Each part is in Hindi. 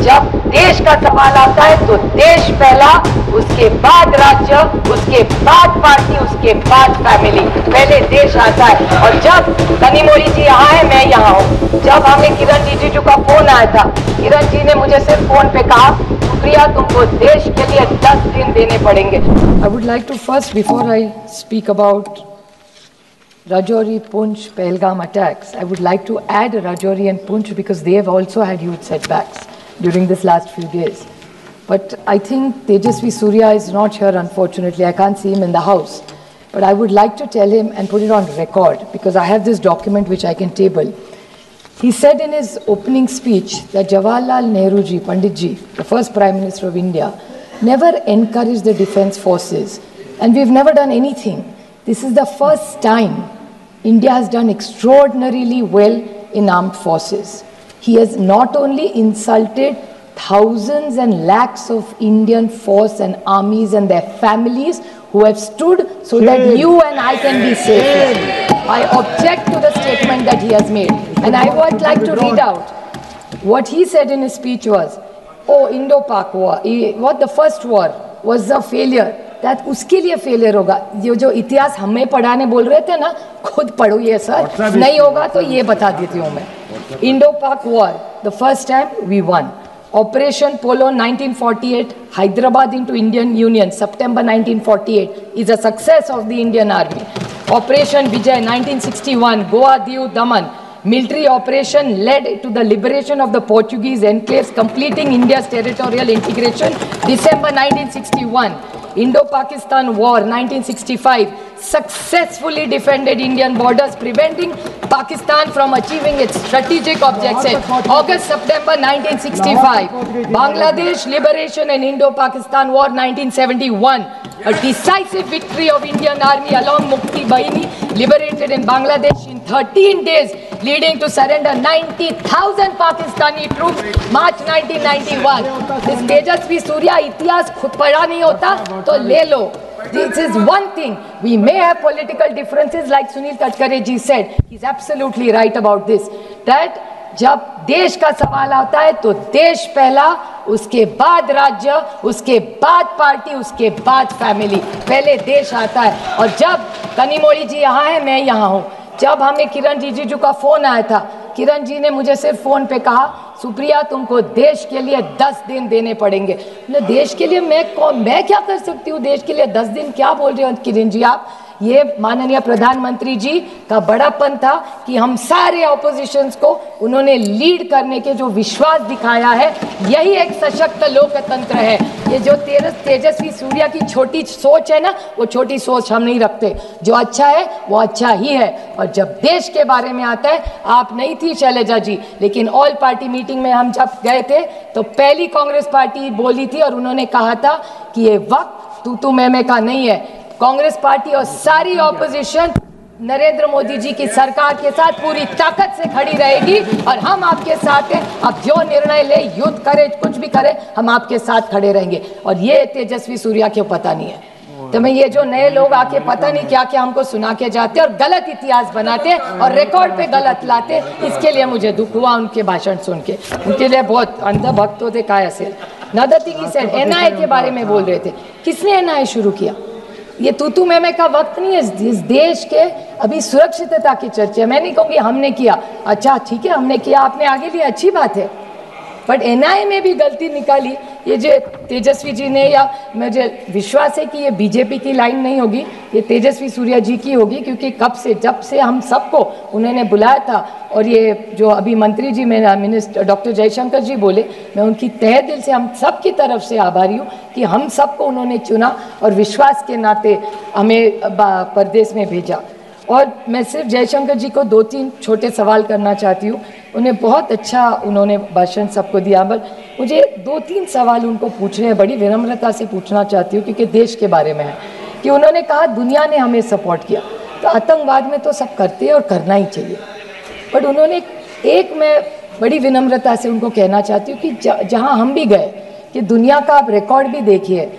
जब देश का सवाल आता है तो देश पहला, उसके बाद राज्य, उसके बाद पार्टी, उसके बाद फैमिली, पहले देश आता है। और जब कनी मोरी जी यहाँ है, मैं यहाँ हूँ, जब हमें किरण रिजिजू का फोन आया था, किरण जी ने मुझे सिर्फ फोन पे कहा, सुप्रिया तुमको देश के लिए 10 दिन देने पड़ेंगे। I would like to first, before I speak about Rajouri, Poonch, Pahalgam attacks, I would like to add Rajouri and Poonch because they have also had huge setbacks during this last few days. But I think Tejasvi Surya is not here, unfortunately. I can't see him in the house. But I would like to tell him and put it on record because I have this document which I can table. He said in his opening speech that Jawaharlal Nehru ji, Pandit ji, the first Prime Minister of India, never encouraged the defense forces. And we've never done anything. This is the first time India has done extraordinarily well in armed forces. He has not only insulted thousands and lakhs of Indian force and armies and their families who have stood so that you and I can be safe. I object to the statement that he has made. And I would like to read out what he said in his speech was, oh, Indo-Pak war, what the first war was a failure. That उसके लिए फेलियर होगा। ये जो इतिहास हमें पढ़ाने बोल रहे थे ना, खुद पढ़ो ये सर, नहीं होगा तो ये बता देती हूँ मैं। Indo-Pak war, the first time we won. Operation Polo 1948, Hyderabad into Indian Union, September 1948, is a success of the Indian Army. Operation Vijay 1961, Goa, Diu, Daman, military operation led to the liberation of the Portuguese enclaves, completing India's territorial integration, December 1961. Indo-Pakistan War 1965 successfully defended Indian borders, preventing Pakistan from achieving its strategic objectives. August-September 1965, Bangladesh liberation and Indo-Pakistan War 1971, a decisive victory of Indian Army along Mukti Bahini, liberated in Bangladesh in 13 days, leading to surrender 90,000 Pakistani troops, March 1991. This Tejasvi Surya इतिहास खुद पढ़ा नहीं होता तो ले लो. This is one thing. We may have political differences, like Sunil Tadkare ji said. He's absolutely right about this. That जब देश का सवाल आता है तो देश पहला, उसके बाद राज्य, उसके बाद पार्टी, उसके बाद फैमिली, पहले देश आता है. और जब कनी मोरी जी यहाँ है, मैं यहाँ हूँ, जब हमें किरण रिजिजू का फोन आया था, किरण जी ने मुझे सिर्फ फोन पे कहा, सुप्रिया तुमको देश के लिए 10 दिन देने पड़ेंगे. देश के लिए मैं क्या कर सकती हूँ? देश के लिए 10 दिन क्या बोल रहे हो किरण जी आप? ये माननीय प्रधानमंत्री जी का बड़ापन था कि हम सारे ऑपोजिशंस को उन्होंने लीड करने के जो विश्वास दिखाया है, यही एक सशक्त लोकतंत्र है. ये जो तेजस्वी सूर्या की छोटी सोच है ना, वो छोटी सोच हम नहीं रखते. जो अच्छा है वो अच्छा ही है. और जब देश के बारे में आता है, आप नहीं थी शैलजा जी, लेकिन ऑल पार्टी मीटिंग में हम जब गए थे तो पहली कांग्रेस पार्टी बोली थी और उन्होंने कहा था कि ये वक्त तू मैं का नहीं है. कांग्रेस पार्टी और सारी ऑपोजिशन नरेंद्र मोदी जी की सरकार के साथ पूरी ताकत से खड़ी रहेगी और हम आपके साथ हैं. आप जो निर्णय ले, युद्ध करें, कुछ भी करें, हम आपके साथ खड़े रहेंगे. और ये तेजस्वी सूर्या क्यों पता नहीं है. तो मैं ये जो नए लोग आके पता नहीं क्या क्या हमको सुना के जाते और गलत इतिहास बनाते और रिकॉर्ड पे गलत लाते, इसके लिए मुझे दुख हुआ उनके भाषण सुन के. उनके लिए बहुत अंधभक्त होते काय असेल. नदती की सेल एनआईए के बारे में बोल रहे थे. किसने एनआईए शुरू किया? ये तू मैं का वक्त नहीं है. इस देश के अभी सुरक्षितता की चर्चा, मैं नहीं कहूँगी हमने किया. अच्छा ठीक है, हमने किया, आपने आगे लिया, अच्छी बात है. बट एनआईए में भी गलती निकाली. ये जो तेजस्वी जी ने, या मुझे विश्वास है कि ये बीजेपी की लाइन नहीं होगी, ये तेजस्वी सूर्या जी की होगी, क्योंकि जब से हम सबको उन्होंने बुलाया था. और ये जो अभी मंत्री जी, मेरा मिनिस्टर डॉक्टर जयशंकर जी बोले, मैं उनकी तहे दिल से हम सब की तरफ से आभारी हूँ कि हम सबको उन्होंने चुना और विश्वास के नाते हमें प्रदेश में भेजा. और मैं सिर्फ जयशंकर जी को 2-3 छोटे सवाल करना चाहती हूँ. उन्हें बहुत अच्छा उन्होंने भाषण सबको दिया, बट मुझे 2-3 सवाल उनको पूछने हैं, बड़ी विनम्रता से पूछना चाहती हूँ, क्योंकि देश के बारे में है. कि उन्होंने कहा दुनिया ने हमें सपोर्ट किया, तो आतंकवाद में तो सब करते हैं और करना ही चाहिए. बट उन्होंने मैं बड़ी विनम्रता से उनको कहना चाहती हूँ कि जहाँ हम भी गए, कि दुनिया का आप रिकॉर्ड भी देखिए,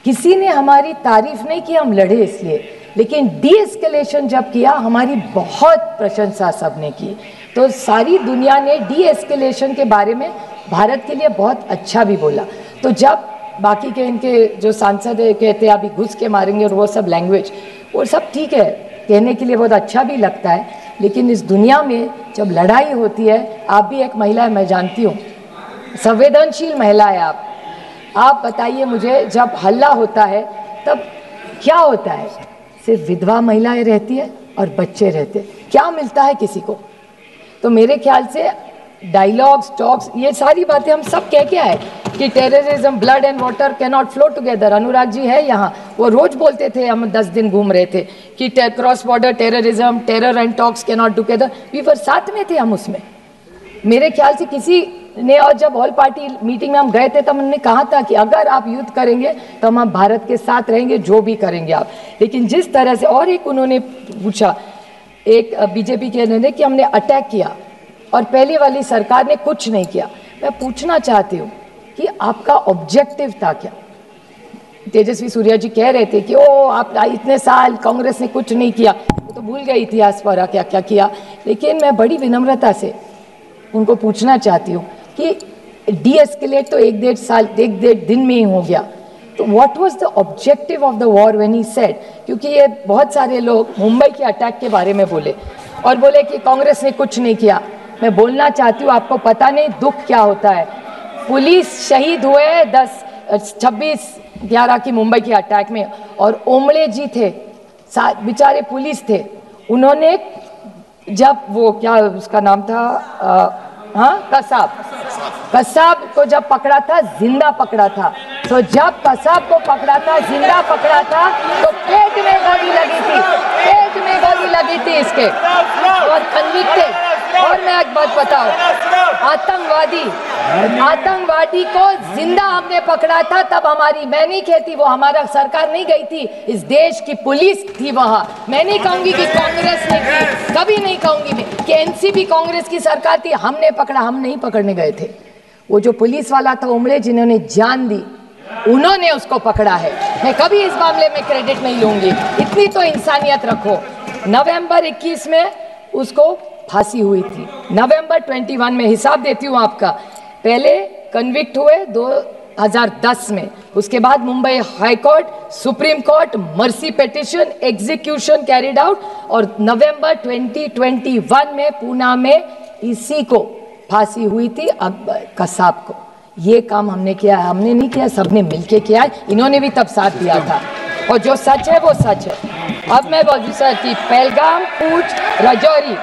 किसी ने हमारी तारीफ नहीं की, हम लड़े इसलिए, लेकिन डी एस्केलेशन जब किया, हमारी बहुत प्रशंसा सबने की. तो सारी दुनिया ने डी एस्केलेशन के बारे में भारत के लिए बहुत अच्छा भी बोला। तो जब बाकी के इनके जो सांसद कहते हैं अभी घुस के मारेंगे और वो सब लैंग्वेज, वो सब ठीक है, कहने के लिए बहुत अच्छा भी लगता है, लेकिन इस दुनिया में जब लड़ाई होती है, आप भी एक महिला है, मैं जानती हूँ, संवेदनशील महिला है आप बताइए मुझे, जब हल्ला होता है तब क्या होता है? सिर्फ विधवा महिलाएं रहती है और बच्चे रहते हैं, क्या मिलता है किसी को? तो मेरे ख्याल से डायलॉग्स, टॉक्स, ये सारी बातें हम सब कह के आए कि terrorism, blood and water can not flow together. Anurag ji है यहाँ, वो रोज बोलते थे, हम 10 दिन घूम रहे थे कि cross border terrorism, terror and talks can not together. We were साथ में थे हम उसमें, मेरे ख्याल से किसी ने, और जब ऑल पार्टी मीटिंग में हम गए थे तब हमने कहा था कि अगर आप युद्ध करेंगे तो हम भारत के साथ रहेंगे, जो भी करेंगे आप। लेकिन जिस तरह से, और एक उन्होंने पूछा, एक बीजेपी के ने कि हमने अटैक किया और पहले वाली सरकार ने कुछ नहीं किया। मैं पूछना चाहती हूँ कि आपका ऑब्जेक्टिव था क्या? तेजस्वी सूर्या जी कह रहे थे कि ओ आप इतने साल कांग्रेस ने कुछ नहीं किया, तो भूल गए इतिहास पर क्या क्या किया। लेकिन मैं बड़ी विनम्रता से उनको पूछना चाहती हूँ कि डी एस्केलेट तो 1-1.5 साल, 1-1.5 दिन में ही हो गया, तो what was the objective of the war when he said? क्योंकि ये बहुत सारे लोग मुंबई के अटैक के बारे में बोले और बोले कि कांग्रेस ने कुछ नहीं किया। मैं बोलना चाहती हूँ, आपको पता नहीं दुख क्या होता है। पुलिस शहीद हुए 26/11 की मुंबई के अटैक में, और ओमड़े जी थे, बेचारे पुलिस थे, उन्होंने जब वो क्या उसका नाम था, कसाब को जब पकड़ा था, जिंदा पकड़ा था। तो जब कसाब को पकड़ा था, जिंदा पकड़ा था, तो पेट में गोली लगी थी, पेट में गोली लगी थी इसके, और कन्विक्टेड। और मैं एक बात बताऊं, आतंकवादी को जिंदा हमने पकड़ा था, तब हमारी, मैं नहीं कहती वो हमारा सरकार नहीं गई थी, इस देश की पुलिस थी वहां। मैं नहीं कहूंगी कि कांग्रेस ने की, कभी नहीं कहूंगी मैं कि एनसीपी कांग्रेस की सरकार थी, हमने पकड़ा, हम नहीं पकड़ने गए थे। वो जो पुलिस वाला था उमड़े, जिन्होंने जान दी, उन्होंने उसको पकड़ा है। मैं कभी इस मामले में क्रेडिट नहीं लूंगी, इतनी तो इंसानियत रखो। नवंबर 21 में उसको फांसी हुई थी, नवंबर 21 में, हिसाब देती हूँ आपका। पहले कन्विक्ट हुए 2010 में, उसके बाद Mumbai high court, supreme court, mercy petition, execution carried out, और नवंबर 2021 में पूना में इसी को फांसी हुई थी, कसाब को। ये काम हमने किया है, हमने नहीं किया, सबने मिलके किया है, इन्होंने भी तब साथ दिया था, और जो सच है वो सच है। अब मैं बोलूँ सर कि पहलगाम, पूंछ, राजौरी,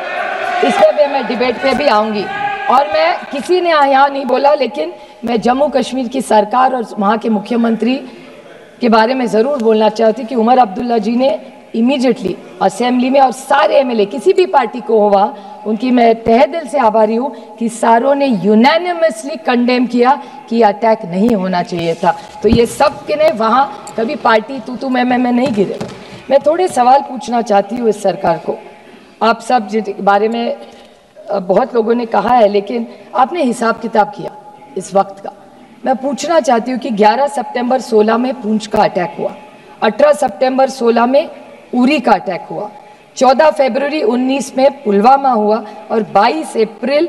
इस पे मैं डिबेट पे भी आऊँगी, और मैं किसी ने यहाँ नहीं बोला, लेकिन मैं जम्मू कश्मीर की सरकार और वहाँ के मुख्यमंत्री के बारे में ज़रूर बोलना चाहती कि उमर अब्दुल्ला जी ने इमीडिएटली असेंबली में, और सारे एमएलए किसी भी पार्टी को हुआ, उनकी मैं तहे दिल से आभारी हूँ कि सारों ने यूनानिमसली कंडेम किया कि अटैक नहीं होना चाहिए था। तो ये सब के ने वहाँ कभी पार्टी तू मैं नहीं गिरे। मैं थोड़े सवाल पूछना चाहती हूँ इस सरकार को। आप सब जिस बारे में बहुत लोगों ने कहा है, लेकिन आपने हिसाब किताब किया इस वक्त का। मैं पूछना चाहती हूँ कि 11 सितंबर 16 में पुंछ का अटैक हुआ, 18 सितंबर 16 में उरी का अटैक हुआ, 14 फरवरी 19 में पुलवामा हुआ, और 22 अप्रैल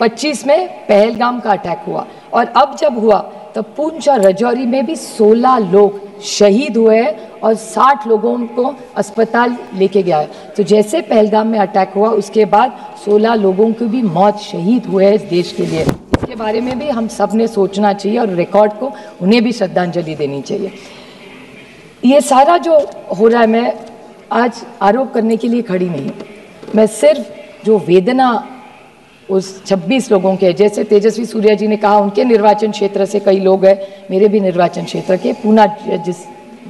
25 में पहलगाम का अटैक हुआ। और अब जब हुआ तो पुंछ और राजौरी में भी 16 लोग शहीद हुए हैं और 60 लोगों को अस्पताल लेके गया है। तो जैसे पहलगाम में अटैक हुआ, उसके बाद 16 लोगों की भी मौत, शहीद हुए हैं इस देश के लिए। इसके बारे में भी हम सब ने सोचना चाहिए, और रिकॉर्ड को उन्हें भी श्रद्धांजलि देनी चाहिए। ये सारा जो हो रहा है, मैं आज आरोप करने के लिए खड़ी नहीं, मैं सिर्फ जो वेदना उस 26 लोगों के, जैसे तेजस्वी सूर्या जी ने कहा उनके निर्वाचन क्षेत्र से कई लोग हैं, मेरे भी निर्वाचन क्षेत्र के, पूना जिस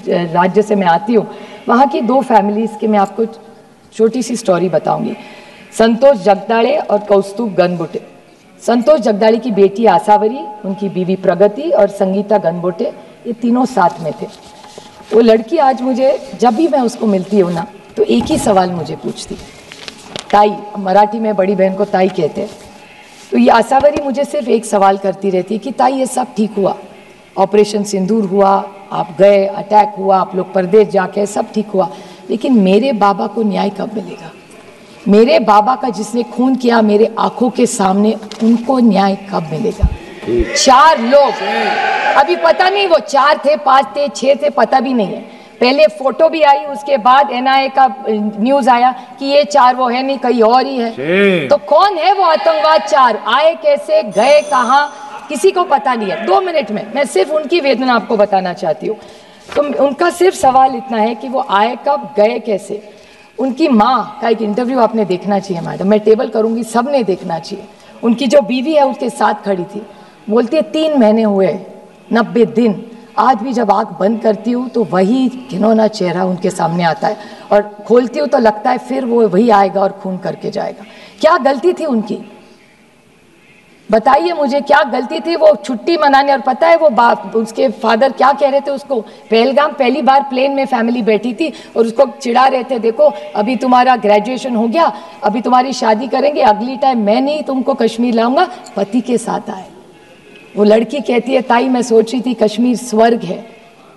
राज्य से मैं आती हूँ, वहाँ की 2 फैमिलीज़ के मैं आपको छोटी सी स्टोरी बताऊंगी। संतोष जगदाड़े और कौस्तुभ गनबोटे। संतोष जगदाड़े की बेटी आसावरी, उनकी बीवी प्रगति और संगीता गनबोटे, ये तीनों साथ में थे। वो लड़की आज मुझे, जब भी मैं उसको मिलती हूँ ना, तो एक ही सवाल मुझे पूछती, ताई, मराठी में बड़ी बहन को ताई कहते हैं। तो ये आसावरी मुझे सिर्फ एक सवाल करती रहती है कि ताई ये सब ठीक हुआ, ऑपरेशन सिंदूर हुआ, आप गए, अटैक हुआ, आप लोग परदेश जाके, सब ठीक हुआ, लेकिन मेरे बाबा को न्याय कब मिलेगा? मेरे बाबा का जिसने खून किया मेरे आंखों के सामने, उनको न्याय कब मिलेगा? 4 लोग, अभी पता नहीं वो 4 थे, 5 थे, 6 थे, पता भी नहीं है। पहले फोटो भी आई, उसके बाद NIA का न्यूज आया कि ये 4 वो है नहीं, कहीं और ही है। तो कौन है वो आतंकवाद 4? आए कैसे, गए कहाँ, किसी को पता नहीं है। 2 मिनट में मैं सिर्फ उनकी वेदना आपको बताना चाहती हूँ। तो उनका सिर्फ सवाल इतना है कि वो आए कब, गए कैसे। उनकी माँ का एक इंटरव्यू आपने देखना चाहिए मैडम, मैं टेबल करूँगी, सब ने देखना चाहिए। उनकी जो बीवी है उसके साथ खड़ी थी, बोलती है 3 महीने हुए, 90 दिन, आज भी जब आँख बंद करती हूँ तो वही घिनौना चेहरा उनके सामने आता है, और खोलती हूँ तो लगता है फिर वो वही आएगा और खून करके जाएगा। क्या गलती थी उनकी? बताइए मुझे, क्या गलती थी? वो छुट्टी मनाने, और पता है वो बाप, उसके फादर क्या कह रहे थे उसको? पहलगाम पहली बार प्लेन में फैमिली बैठी थी और उसको चिढ़ा रहे थे, देखो अभी तुम्हारा ग्रेजुएशन हो गया, अभी तुम्हारी शादी करेंगे, अगली टाइम मैं नहीं तुमको कश्मीर लाऊंगा, पति के साथ आए। वो लड़की कहती है, ताई मैं सोच रही थी कश्मीर स्वर्ग है,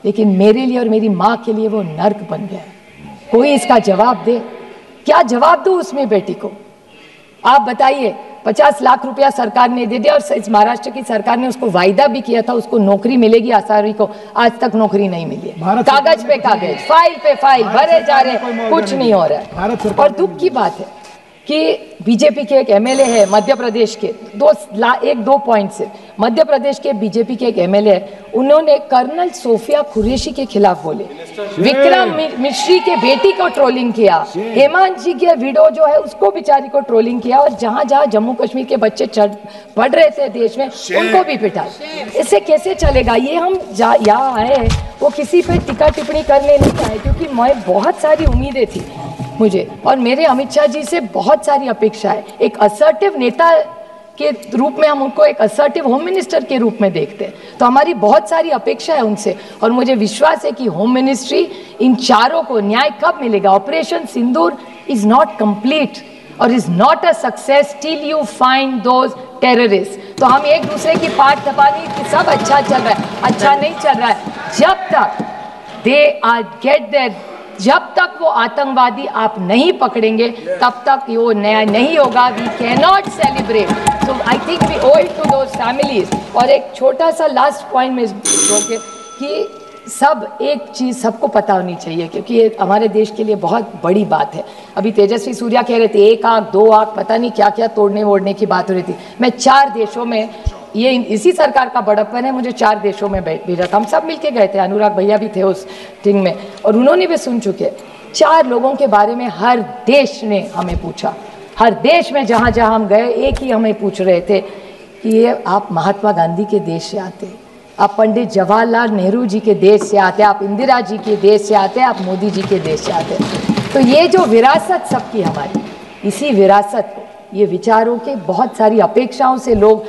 लेकिन मेरे लिए और मेरी माँ के लिए वो नर्क बन गया। कोई इसका जवाब दे। क्या जवाब दूँ उसमें बेटी को? आप बताइए। 50 लाख रुपया सरकार ने दे दिया, और इस महाराष्ट्र की सरकार ने उसको वायदा भी किया था उसको नौकरी मिलेगी आसारी को, आज तक नौकरी नहीं मिली है। कागज पे कागज, फाइल पे फाइल भरे जा रहे, कुछ नहीं हो रहा है। और दुख की बात है कि बीजेपी के एक MLA है मध्य प्रदेश के, 2 पॉइंट से, मध्य प्रदेश के बीजेपी के एक MLA है, उन्होंने कर्नल सोफिया कुरैशी के खिलाफ बोले, विक्रम मिश्री के बेटी को ट्रोलिंग किया, हेमंत जी के वीडियो जो है उसको बेचारी को ट्रोलिंग किया, और जहां जहां जम्मू कश्मीर के बच्चे पढ़ रहे थे देश में उनको भी पिटाया। इससे कैसे चलेगा? ये हम यहाँ आए हैं वो किसी पे टीका टिप्पणी करने नहीं आए, क्योंकि मैं बहुत सारी उम्मीदें थी मुझे, और मेरे अमित शाह जी से बहुत सारी अपेक्षा है। एक असर्टिव नेता के रूप में हम उनको एक असर्टिव होम मिनिस्टर के रूप में देखते हैं, तो हमारी बहुत सारी अपेक्षा है उनसे, और मुझे विश्वास है कि होम मिनिस्ट्री इन 4 को न्याय कब मिलेगा? Operation Sindoor is not complete और is not a success till you find those terrorist. तो हम एक दूसरे की पाठ तपानी कि सब अच्छा चल रहा है, अच्छा नहीं चल रहा है। जब तक दे आर गेट देयर, जब तक वो आतंकवादी आप नहीं पकड़ेंगे तब तक वो न्याय नहीं होगा। We can not celebrate, so I think we owe it to those families। और एक छोटा सा लास्ट पॉइंट में जोड़ कि सब एक चीज़ सबको पता होनी चाहिए, क्योंकि ये हमारे देश के लिए बहुत बड़ी बात है। अभी तेजस्वी सूर्या कह रहे थे 1 आंख 2 आंख पता नहीं क्या क्या तोड़ने वोड़ने की बात हो रही थी। मैं 4 देशों में, ये इसी सरकार का बड़प्पन है, मुझे 4 देशों में भेजा था, हम सब मिलके गए थे, अनुराग भैया भी थे उस टीम में, और उन्होंने भी सुन चुके। 4 लोगों के बारे में हर देश ने हमें पूछा, हर देश में जहाँ जहाँ हम गए एक ही हमें पूछ रहे थे कि ये आप महात्मा गांधी के देश से आते, आप पंडित जवाहरलाल नेहरू जी के देश से आते, आप इंदिरा जी के देश से आते, आप मोदी जी के देश से आते। तो ये जो विरासत सबकी हमारी, इसी विरासत को, ये विचारों के बहुत सारी अपेक्षाओं से लोग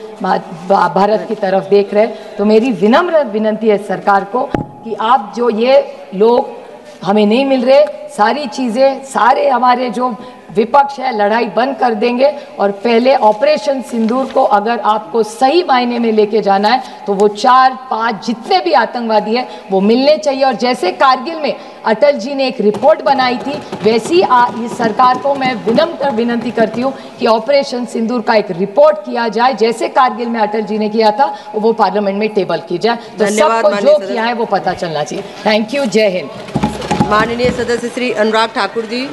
भारत की तरफ देख रहे हैं। तो मेरी विनम्र विनती है सरकार को कि आप जो ये लोग हमें नहीं मिल रहे, सारी चीज़ें, सारे हमारे जो विपक्ष है लड़ाई बंद कर देंगे, और पहले ऑपरेशन सिंदूर को अगर आपको सही मायने में लेके जाना है तो वो 4-5 जितने भी आतंकवादी हैं वो मिलने चाहिए। और जैसे कारगिल में अटल जी ने एक रिपोर्ट बनाई थी, वैसी इस सरकार को मैं विनम्र विनती करती हूँ कि ऑपरेशन सिंदूर का एक रिपोर्ट किया जाए, जैसे कारगिल में अटल जी ने किया था, वो पार्लियामेंट में टेबल की जाए, तो सबको जो किया है वो पता चलना चाहिए। थैंक यू, जय हिंद। माननीय सदस्य श्री अनुराग ठाकुर जी,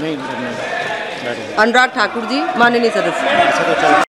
अनुराग ठाकुर जी, माननीय सदस्य।